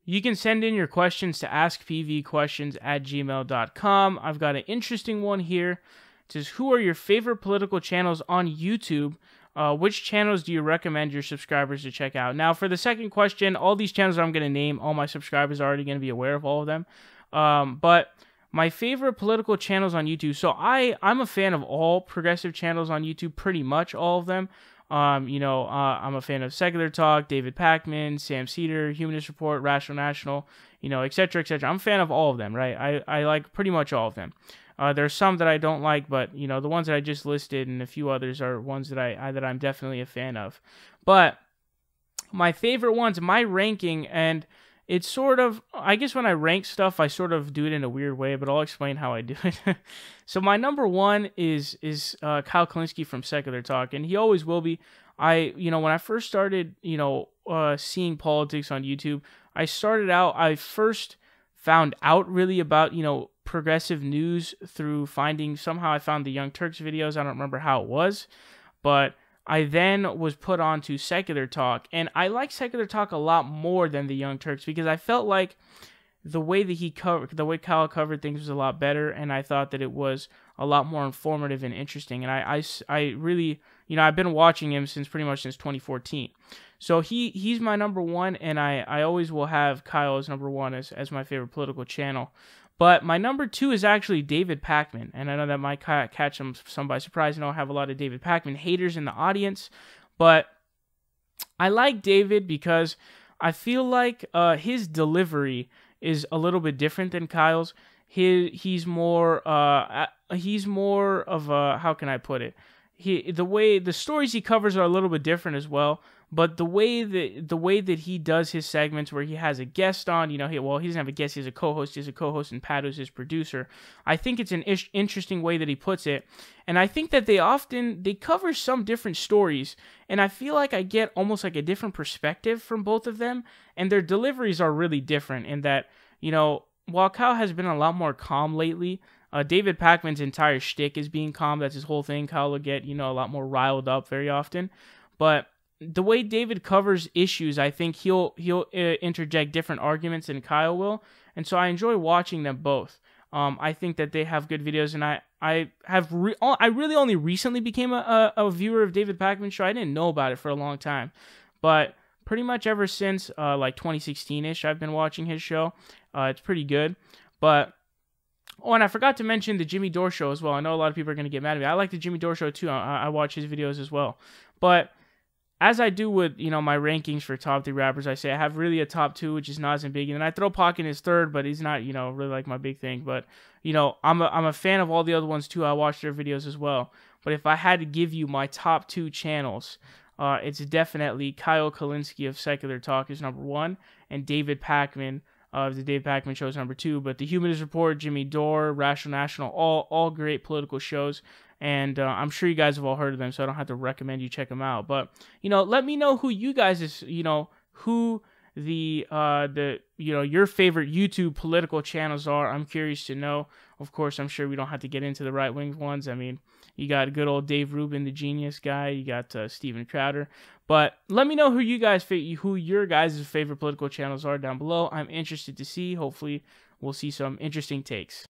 You can send in your questions to askpvquestions@gmail.com. I've got an interesting one here. It says, who are your favorite political channels on YouTube? Which channels do you recommend your subscribers to check out? Now, for the second question, all these channels I'm going to name, all my subscribers are already going to be aware of all of them. But my favorite political channels on YouTube. So I'm a fan of all progressive channels on YouTube, pretty much all of them. I'm a fan of Secular Talk, David Pakman, Sam Cedar, Humanist Report, Rational National, etc., etc. I'm a fan of all of them, right? I like pretty much all of them. There's some that I don't like, but the ones that I just listed and a few others are ones that I'm definitely a fan of. But my favorite ones, my ranking, and it's sort of, I guess when I rank stuff, I sort of do it in a weird way, but I'll explain how I do it. So my number one is Kyle Kulinski from Secular Talk, and he always will be. When I first started, seeing politics on YouTube, I first found out really about, progressive news through somehow I found the Young Turks videos. I don't remember how it was, but I then was put on to Secular Talk, and I like Secular Talk a lot more than the Young Turks because I felt like the way Kyle covered things was a lot better, and I thought that it was a lot more informative and interesting. And I really, I've been watching him since 2014. So he's my number one, and I always will have Kyle as number one as my favorite political channel. But my number two is actually David Pakman, and I know that might catch some by surprise. I don't have a lot of David Pakman haters in the audience, but I like David because I feel like his delivery is a little bit different than Kyle's. He's more of a, how can I put it? The stories he covers are a little bit different as well. But the way that he does his segments, where he has a guest on, he doesn't have a guest, he has a co-host. He has a co-host, and Pat is his producer. I think it's an interesting way that he puts it, and I think that they cover some different stories, and I feel like I get almost like a different perspective from both of them, and their deliveries are really different. In that, while Kyle has been a lot more calm lately, David Pakman's entire shtick is being calm. That's his whole thing. Kyle will get a lot more riled up very often, but the way David covers issues, I think he'll interject different arguments than Kyle will, and so I enjoy watching them both. I think that they have good videos, and I really only recently became a viewer of David Pakman's show. I didn't know about it for a long time, but pretty much ever since like 2016-ish, I've been watching his show. It's pretty good, but. Oh, and I forgot to mention the Jimmy Dore show as well. I know a lot of people are going to get mad at me. I like the Jimmy Dore show too. I watch his videos as well, but. As I do with, my rankings for top 3 rappers, I say I have really a top 2, which is Nas and Biggie, and I throw Pac in his third, but he's not, really like my big thing. But, I'm a fan of all the other ones too. I watch their videos as well. But if I had to give you my top 2 channels, it's definitely Kyle Kulinski of Secular Talk is number 1, and David Pakman of the Dave Pakman Show is number 2. But the Humanist Report, Jimmy Dore, Rational National, all great political shows. And I'm sure you guys have all heard of them, so I don't have to recommend you check them out. But let me know who you guys is, who your favorite YouTube political channels are. I'm curious to know. Of course, I'm sure we don't have to get into the right wing ones. I mean, you got good old Dave Rubin, the genius guy. You got Steven Crowder. But let me know who your guys' favorite political channels are down below. I'm interested to see. Hopefully, we'll see some interesting takes.